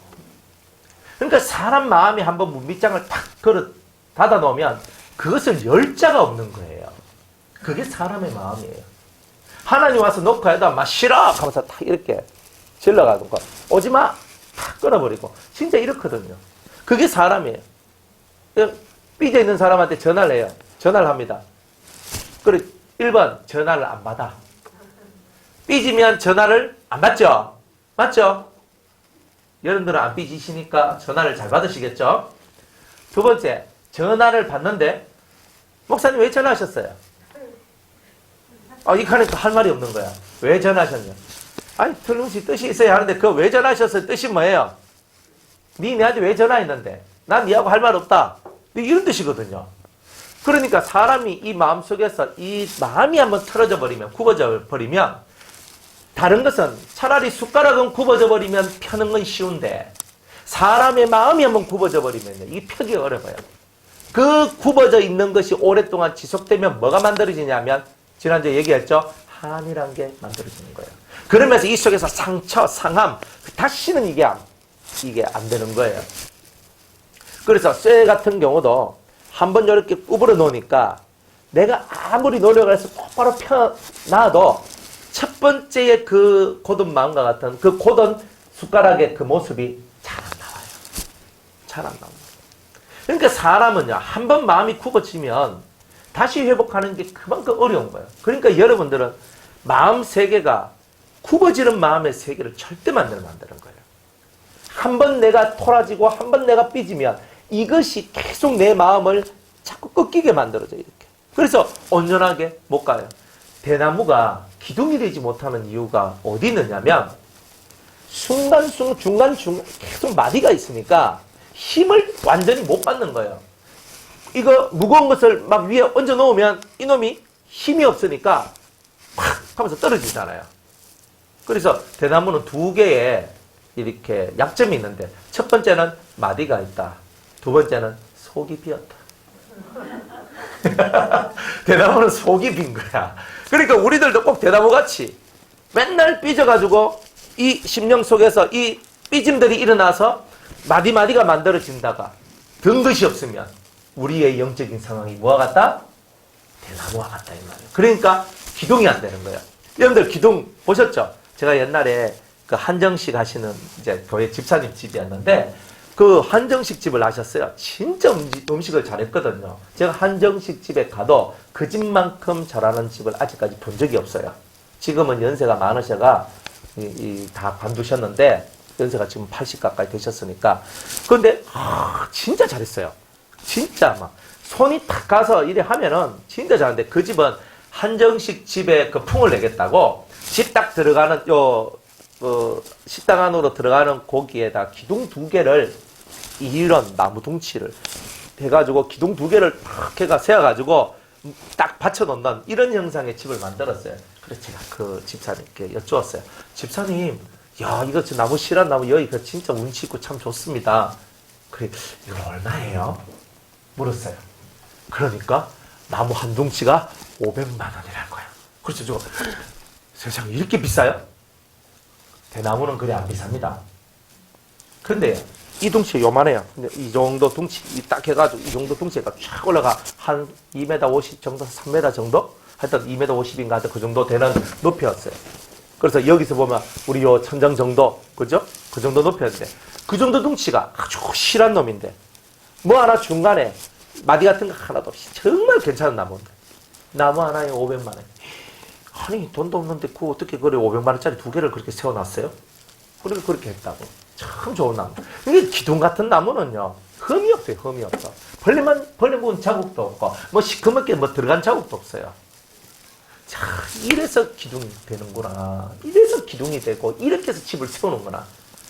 Speaker 2: 그러니까 사람 마음이 한번 문빗장을 탁 걸어 닫아 놓으면 그것을 열 자가 없는 거예요. 그게 사람의 마음이에요. 하나님 와서 놓고 해도 막 싫어 하면서 탁 이렇게 질러가지고 오지 마! 탁 끊어버리고 진짜 이렇거든요. 그게 사람이에요. 삐져 있는 사람한테 전화를 해요. 전화를 합니다. 그래 1번 전화를 안 받아. 삐지면 전화를 안 받죠? 맞죠? 여러분들은 안 삐지시니까 전화를 잘 받으시겠죠? 두 번째, 전화를 받는데 목사님 왜 전화하셨어요? 이거 하니까 할 말이 없는 거야. 왜 전화하셨냐? 아니 틀림없이 뜻이 있어야 하는데 그거 왜 전화하셨어요? 뜻이 뭐예요? 니 내한테 왜 전화했는데? 난 니하고 할 말 없다. 이런 뜻이거든요. 그러니까 사람이 이 마음속에서 이 마음이 한번 틀어져 버리면, 굽어져 버리면, 다른 것은 차라리 숟가락은 굽어져 버리면 펴는 건 쉬운데 사람의 마음이 한번 굽어져 버리면 이게 펴기 어려워요. 그 굽어져 있는 것이 오랫동안 지속되면 뭐가 만들어지냐면 지난주에 얘기했죠. 한이란 게 만들어지는 거예요. 그러면서 이 속에서 상처, 상함, 다시는 이게 안 되는 거예요. 그래서 쇠 같은 경우도 한번 이렇게 구부려 놓으니까 내가 아무리 노력을 해서 똑바로 펴놔도 첫 번째의 그 고든 마음과 같은 그 고든 숟가락의 그 모습이 잘 안 나와요. 잘 안 나옵니다. 그러니까 사람은요, 한번 마음이 굽어지면 다시 회복하는 게 그만큼 어려운 거예요. 그러니까 여러분들은 마음 세계가 굽어지는 마음의 세계를 절대 만드는 거예요. 한번 내가 토라지고 한번 내가 삐지면 이것이 계속 내 마음을 자꾸 꺾이게 만들어져요. 이렇게. 그래서 온전하게 못 가요. 대나무가 기둥이 되지 못하는 이유가 어디 있느냐면 순간순간 중간중간 계속 마디가 있으니까 힘을 완전히 못 받는 거예요. 이거 무거운 것을 막 위에 얹어 놓으면 이놈이 힘이 없으니까 팍 하면서 떨어지잖아요. 그래서 대나무는 두 개의 이렇게 약점이 있는데 첫 번째는 마디가 있다. 두 번째는 속이 비었다. 대나무는 속이 빈 거야. 그러니까 우리들도 꼭 대나무같이 맨날 삐져가지고 이 심령 속에서 이 삐짐들이 일어나서 마디마디가 만들어진다가 든 것이 없으면 우리의 영적인 상황이 뭐와 같다? 대나무와 같다 이 말이에요. 그러니까 기둥이 안 되는 거예요. 여러분들 기둥 보셨죠? 제가 옛날에 그 한정식 하시는 이제 교회 집사님 집이었는데 그 한정식 집을 아셨어요? 진짜 음식을 잘했거든요. 제가 한정식 집에 가도 그 집만큼 잘하는 집을 아직까지 본 적이 없어요. 지금은 연세가 많으셔가 다 관두셨는데 연세가 지금 80 가까이 되셨으니까. 그런데 진짜 잘했어요. 진짜 막 손이 탁 가서 이래 하면은 진짜 잘하는데 그 집은 한정식 집에 그 풍을 내겠다고 집 딱 들어가는 식당 안으로 들어가는 고기에다 기둥 두 개를 이런 나무 둥치를 해가지고 기둥 두 개를 탁 해가 세워가지고 딱 받쳐놓는 이런 형상의 집을 만들었어요. 그래서 제가 그 집사님께 여쭈었어요. 집사님, 야, 이거 저 나무 실한 나무 여기 그 진짜 운치 있고 참 좋습니다. 그래, 이거 얼마예요? 물었어요. 그러니까 나무 한 둥치가 500만 원이라는 거야. 그렇죠. 저 세상에 이렇게 비싸요? 대나무는 그래 안 비쌉니다. 근데 이 둥치 요만해요. 근데 이 정도 둥치 딱 해가지고 이 정도 둥치가 쫙 올라가 한 2m 50 정도, 3m 정도? 하여튼 2m 50인가 하여튼 그 정도 되는 높이였어요. 그래서 여기서 보면 우리 요 천장 정도, 그죠? 그 정도 높이였는데 그 정도 둥치가 아주 실한 놈인데 뭐 하나 중간에 마디 같은 거 하나도 없이 정말 괜찮은 나무인데 나무 하나에 500만 원. 아니 돈도 없는데 그 어떻게 그래 500만 원짜리 두 개를 그렇게 세워놨어요? 그리고 그렇게 했다고. 참 좋은 나무. 이게 기둥 같은 나무는요 흠이 없어요. 흠이 없어. 벌레 묵은 자국도 없고 뭐 시커멓게 뭐 들어간 자국도 없어요. 자, 이래서 기둥이 되는구나. 이래서 기둥이 되고 이렇게 해서 집을 세우는구나.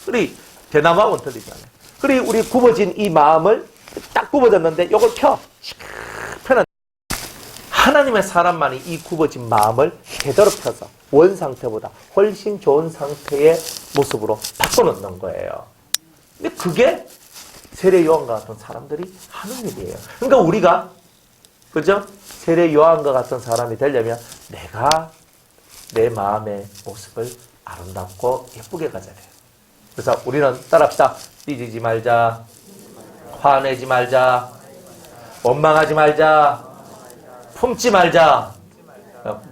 Speaker 2: 그리 대나무하고는 틀리잖아요. 그리 우리 굽어진 이 마음을 딱 굽어졌는데 요걸 펴는 하나님의 사람만이 이 굽어진 마음을 제대로 펴서 원 상태보다 훨씬 좋은 상태의 모습으로 바꿔놓는 거예요. 근데 그게 세례 요한과 같은 사람들이 하는 일이에요. 그러니까 우리가 그죠? 세례 요한과 같은 사람이 되려면 내가 내 마음의 모습을 아름답고 예쁘게 가져야 돼요. 그래서 우리는 따라합시다. 삐지지 말자. 화내지 말자. 원망하지 말자. 품지 말자.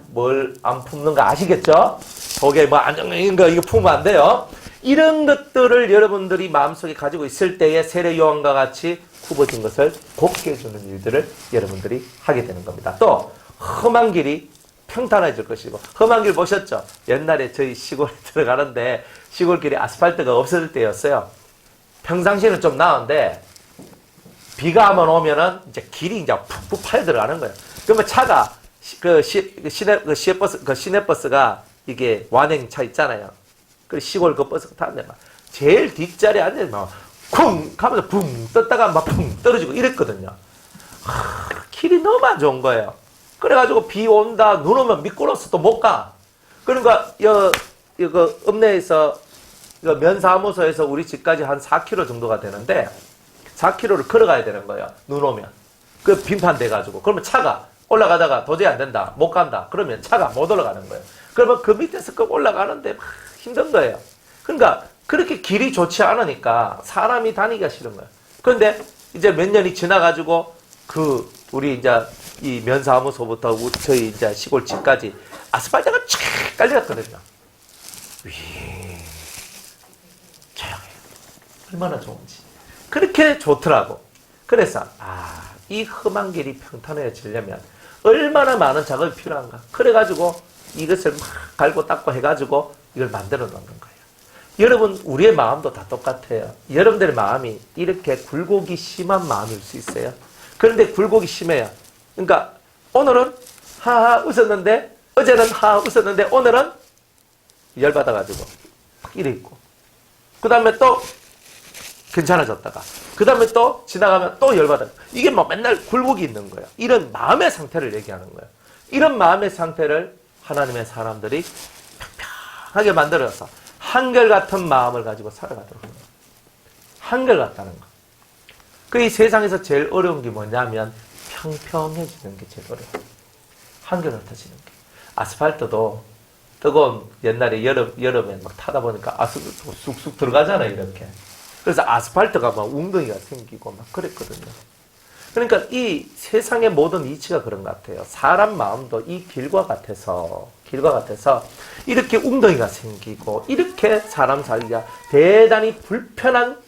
Speaker 2: 뭘 안 품는 거 아시겠죠? 속에 뭐 안정적인 거 이거 품으면 안 돼요. 이런 것들을 여러분들이 마음속에 가지고 있을 때에 세례 요한과 같이 굽어진 것을 곱게 해주는 일들을 여러분들이 하게 되는 겁니다. 또 험한 길이 평탄해질 것이고, 험한 길 보셨죠? 옛날에 저희 시골에 들어가는데 시골길에 아스팔트가 없을 때였어요. 평상시에는 좀 나은데 비가 한번 오면은 이제 길이 이제 푹푹 파여 들어가는 거예요. 그러면 차가 시내버스가 이게 완행차 있잖아요. 그 시골 그 버스가 타는데 막 제일 뒷자리에 앉아서 막 쿵 하면서 붕 떴다가 막 붕 떨어지고 이랬거든요. 길이 너무 안 좋은 거예요. 그래가지고 비 온다, 눈 오면 미끄러워서 또 못 가. 그러니까 이거 읍내에서 이거 면사무소에서 우리 집까지 한 4km 정도가 되는데 4km를 걸어가야 되는 거예요. 눈 오면. 그 빙판 돼가지고. 그러면 차가 올라가다가 도저히 안 된다, 못 간다. 그러면 차가 못 올라가는 거예요. 그러면 그 밑에서 꼭 올라가는데 막 힘든 거예요. 그러니까 그렇게 길이 좋지 않으니까 사람이 다니기가 싫은 거예요. 그런데 이제 몇 년이 지나가지고 우리 이제 이 면사무소부터 저희 이제 시골 집까지 아스팔트가 쫙 깔려갔거든요. 조용해요. 얼마나 좋은지. 그렇게 좋더라고. 그래서 이 험한 길이 평탄해지려면 얼마나 많은 작업이 필요한가. 그래가지고 이것을 막 갈고 닦고 해가지고 이걸 만들어 놓는 거예요. 여러분, 우리의 마음도 다 똑같아요. 여러분들의 마음이 이렇게 굴곡이 심한 마음일 수 있어요. 그런데 굴곡이 심해요. 그러니까 오늘은 하하 웃었는데, 어제는 하하 웃었는데 오늘은 열받아가지고 막 이래 있고, 그 다음에 또 괜찮아졌다가, 그 다음에 또 지나가면 또 열받아. 이게 뭐 맨날 굴곡이 있는 거예요. 이런 마음의 상태를 얘기하는 거예요. 이런 마음의 상태를 하나님의 사람들이 평평하게 만들어서 한결같은 마음을 가지고 살아가도록 합니다. 한결같다는 거. 그 이 세상에서 제일 어려운 게 뭐냐면 평평해지는 게 제일 어려워요. 한결같아지는 게. 아스팔트도 뜨거운 옛날에 여름에 막 타다 보니까 아스팔트 쑥쑥 들어가잖아요, 이렇게. 그래서 아스팔트가 막 웅덩이가 생기고 막 그랬거든요. 그러니까 이 세상의 모든 이치가 그런 것 같아요. 사람 마음도 이 길과 같아서 이렇게 웅덩이가 생기고 이렇게 사람 살기가 대단히 불편한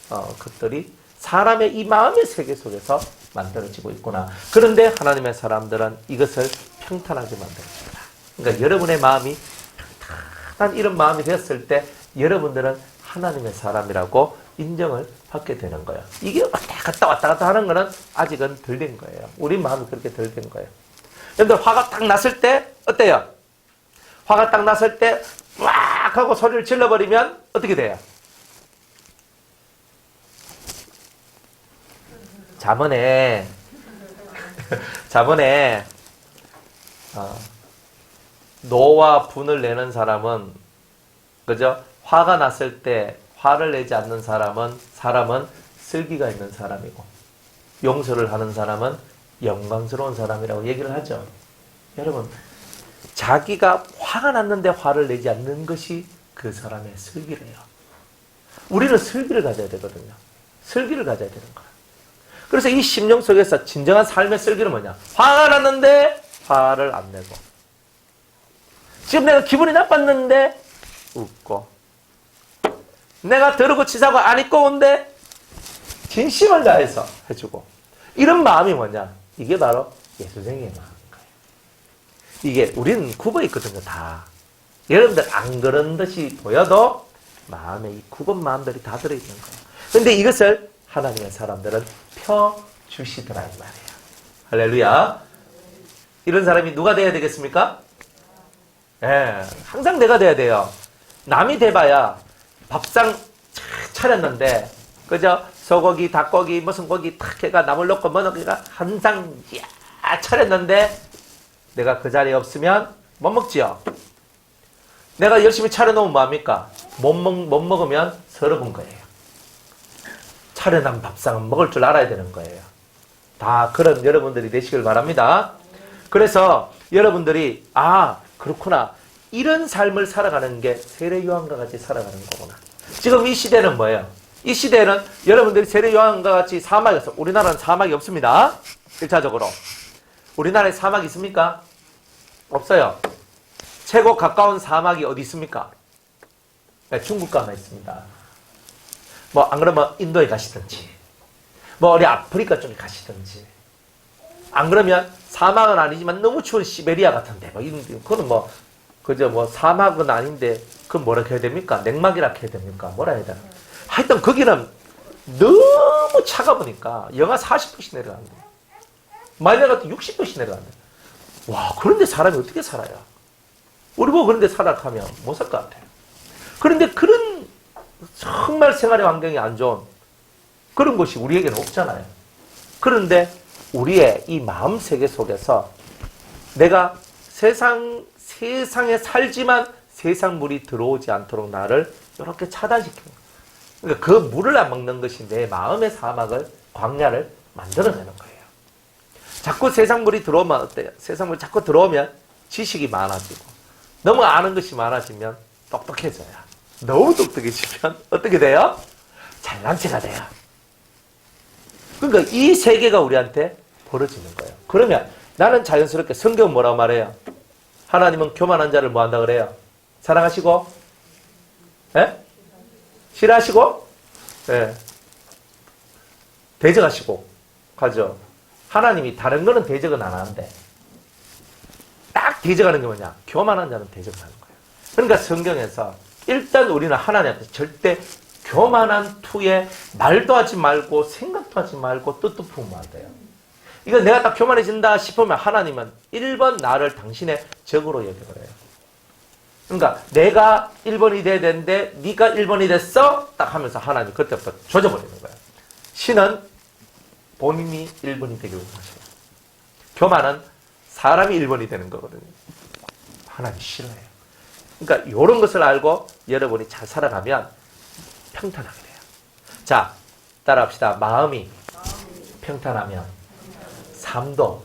Speaker 2: 것들이 사람의 이 마음의 세계 속에서 만들어지고 있구나. 그런데 하나님의 사람들은 이것을 평탄하게 만들어줍니다. 그러니까 여러분의 마음이 평탄한 이런 마음이 되었을 때 여러분들은 하나님의 사람이라고 인정을 받게 되는 거예요. 이게 왔다 갔다 하는 거는 아직은 덜 된 거예요. 우리 마음이 그렇게 덜 된 거예요. 여러분들 화가 딱 났을 때 어때요? 화가 딱 났을 때 막 하고 소리를 질러버리면 어떻게 돼요? 자문에 노와 분을 내는 사람은, 그죠? 화가 났을 때 화를 내지 않는 사람은 슬기가 있는 사람이고, 용서를 하는 사람은 영광스러운 사람이라고 얘기를 하죠. 여러분, 자기가 화가 났는데 화를 내지 않는 것이 그 사람의 슬기래요. 우리는 슬기를 가져야 되거든요. 슬기를 가져야 되는 거예요. 그래서 이 심령 속에서 진정한 삶의 슬기는 뭐냐? 화가 났는데 화를 안 내고, 지금 내가 기분이 나빴는데 웃고, 내가 더럽고 치사하고 안 입고 온데 진심을 다해서 해주고, 이런 마음이 뭐냐? 이게 바로 예수쟁이의 마음인 거예요. 이게 우리는 굽어 있거든요, 다. 여러분들 안 그런 듯이 보여도 마음에 이 굽은 마음들이 다 들어있는 거예요. 그런데 이것을 하나님의 사람들은 펴주시더라 이 말이에요. 할렐루야. 이런 사람이 누가 돼야 되겠습니까? 항상 내가 돼야 돼요. 남이 돼봐야 밥상 차렸는데, 그죠? 소고기, 닭고기, 무슨 고기 탁 해가 나물 넣고 뭐 넣기가 항상 차렸는데 내가 그 자리에 없으면 못 먹지요. 내가 열심히 차려놓으면 뭐합니까? 못 먹으면 서러운 거예요. 차려놓은 밥상은 먹을 줄 알아야 되는 거예요. 다 그런 여러분들이 되시길 바랍니다. 그래서 여러분들이 그렇구나, 이런 삶을 살아가는 게 세례 요한과 같이 살아가는 거구나. 지금 이 시대는 뭐예요? 이 시대는 여러분들이 세례 요한과 같이 사막이 없어. 우리나라는 사막이 없습니다. 1차적으로. 우리나라에 사막이 있습니까? 없어요. 최고 가까운 사막이 어디 있습니까? 네, 중국 가면 있습니다. 뭐 안 그러면 인도에 가시든지, 뭐 어디 아프리카 쪽에 가시든지, 안 그러면 사막은 아니지만 너무 추운 시베리아 같은데, 뭐 이런 그거는 뭐 그저 뭐 사막은 아닌데 그건 뭐라 해야 됩니까? 냉막이라 해야 됩니까? 뭐라 해야 되나? 하여튼 거기는 너무 차가우니까 영하 40도씩 내려간대. 마이너 같은 60도씩 내려간대. 와, 그런데 사람이 어떻게 살아요? 우리 보고 그런데 살아가면 못 살 것 같아요. 그런데 그런 정말 생활의 환경이 안 좋은 그런 것이 우리에게는 없잖아요. 그런데 우리의 이 마음 세계 속에서 내가 세상에 살지만 세상 물이 들어오지 않도록 나를 이렇게 차단시키는 거예요. 그러니까 그 물을 안 먹는 것이 내 마음의 사막을, 광야를 만들어내는 거예요. 자꾸 세상 물이 들어오면 어때요? 세상 물이 자꾸 들어오면 지식이 많아지고, 너무 아는 것이 많아지면 똑똑해져요. 너무 똑똑해지면 어떻게 돼요? 잘난 체가 돼요. 그러니까 이 세계가 우리한테 벌어지는 거예요. 그러면 나는 자연스럽게 성경은 뭐라고 말해요? 하나님은 교만한 자를 뭐 한다 그래요? 사랑하시고, 예? 싫어하시고, 예. 대적하시고, 하죠. 하나님이 다른 거는 대적은 안 하는데, 딱 대적하는 게 뭐냐? 교만한 자는 대적하는 거예요. 그러니까 성경에서 일단 우리는 하나님 앞에서 절대 교만한 투에 말도 하지 말고 생각도 하지 말고 뜻도 품으면 안 돼요. 이거 내가 딱 교만해진다 싶으면 하나님은 1번 나를 당신의 적으로 여겨버려요. 그러니까 내가 1번이 돼야 되는데 네가 1번이 됐어? 딱 하면서 하나님 그때부터 조져버리는 거예요. 신은 본인이 1번이 되길 원하셔요. 교만은 사람이 1번이 되는 거거든요. 하나님 싫어해요. 그러니까 이런 것을 알고 여러분이 잘 살아가면 평탄하게 돼요. 자, 따라합시다. 마음이 평탄하면 삶도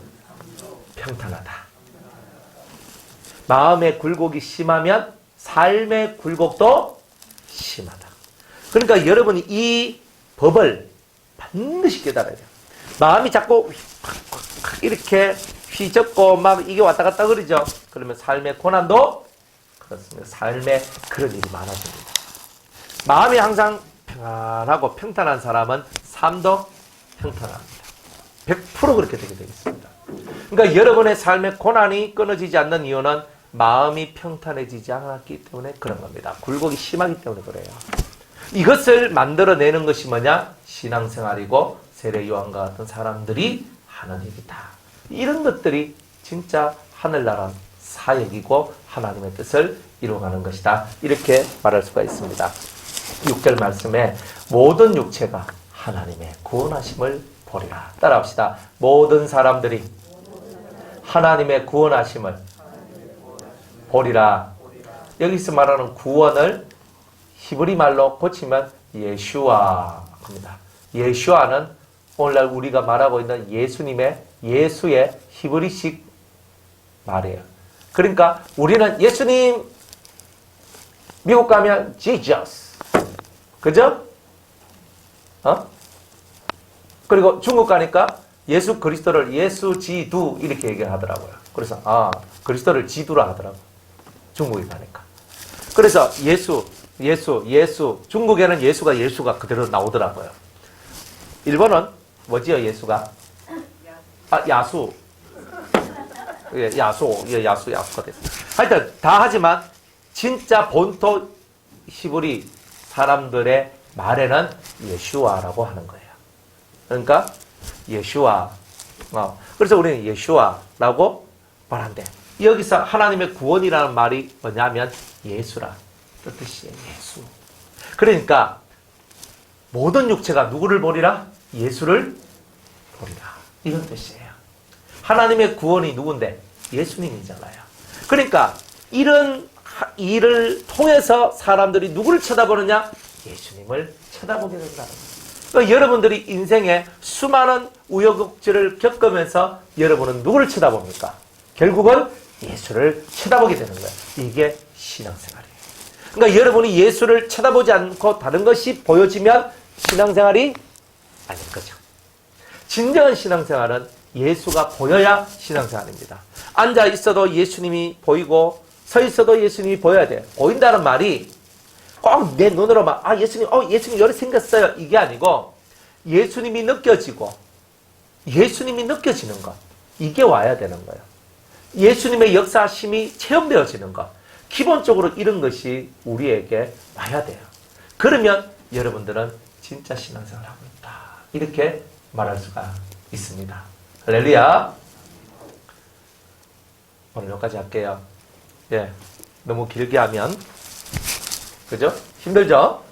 Speaker 2: 평탄하다. 마음의 굴곡이 심하면 삶의 굴곡도 심하다. 그러니까 여러분이 이 법을 반드시 깨달아야 돼요. 마음이 자꾸 이렇게 휘젓고 막 이게 왔다 갔다 그러죠. 그러면 삶의 고난도 그렇습니다. 삶에 그런 일이 많아집니다. 마음이 항상 평안하고 평탄한 사람은 삶도 평탄합니다. 100% 그렇게 되게 되겠습니다. 그러니까 여러분의 삶의 고난이 끊어지지 않는 이유는 마음이 평탄해지지 않았기 때문에 그런 겁니다. 굴곡이 심하기 때문에 그래요. 이것을 만들어내는 것이 뭐냐? 신앙생활이고 세례 요한과 같은 사람들이 하는 일이다. 이런 것들이 진짜 하늘나라 사역이고 하나님의 뜻을 이루어가는 것이다. 이렇게 말할 수가 있습니다. 6절 말씀에 모든 육체가 하나님의 구원하심을 보리라. 따라합시다. 모든 사람들이 하나님의 구원하심을 보리라. 여기서 말하는 구원을 히브리 말로 고치면 예슈아입니다. 예슈아는 오늘날 우리가 말하고 있는 예수의 히브리식 말이에요. 그러니까 우리는 예수님, 미국 가면 Jesus, 그죠? 그리고 중국 가니까 예수 그리스도를 예수지두 이렇게 얘기를 하더라고요. 그래서 그리스도를 지두라 하더라고요. 중국에 가니까. 그래서 예수 중국에는 예수가 그대로 나오더라고요. 일본은 뭐지요? 예수가 야수. 예, 야수가 됐어요. 하여튼 다 하지만 진짜 본토 히브리 사람들의 말에는 예슈아라고 하는 거예요. 그러니까 예슈아. 그래서 우리는 예슈아라고 말한대. 여기서 하나님의 구원이라는 말이 뭐냐면 예수라 뜻이에요. 예수. 그러니까 모든 육체가 누구를 보리라? 예수를 보리라. 이런 뜻이에요. 하나님의 구원이 누군데? 예수님이잖아요. 그러니까 이런 일을 통해서 사람들이 누구를 쳐다보느냐? 예수님을 쳐다보게 된다는 거예요. 그러니까 여러분들이 인생에 수많은 우여곡절을 겪으면서 여러분은 누구를 쳐다봅니까? 결국은 예수를 쳐다보게 되는 거예요. 이게 신앙생활이에요. 그러니까 여러분이 예수를 쳐다보지 않고 다른 것이 보여지면 신앙생활이 아닌 거죠. 진정한 신앙생활은 예수가 보여야 신앙생활입니다. 앉아 있어도 예수님이 보이고 서 있어도 예수님이 보여야 돼요. 보인다는 말이 꼭 내 눈으로만 예수님 예수님 요렇게 생겼어요 이게 아니고 예수님이 느껴지고 예수님이 느껴지는 것 이게 와야 되는 거예요. 예수님의 역사심이 체험되어지는 것 기본적으로 이런 것이 우리에게 와야 돼요. 그러면 여러분들은 진짜 신앙생활을 하고 있다 이렇게 말할 수가 있습니다. 할렐루야. 오늘 여기까지 할게요. 예, 너무 길게 하면 그죠? 힘들죠?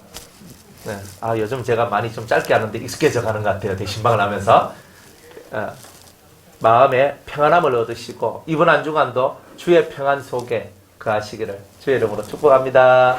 Speaker 2: 네. 요즘 제가 많이 좀 짧게 하는데 익숙해져 가는 것 같아요. 되게 신방을 하면서. 마음에 평안함을 얻으시고, 이번 한 주간도 주의 평안 속에 거하시기를 주의 이름으로 축복합니다.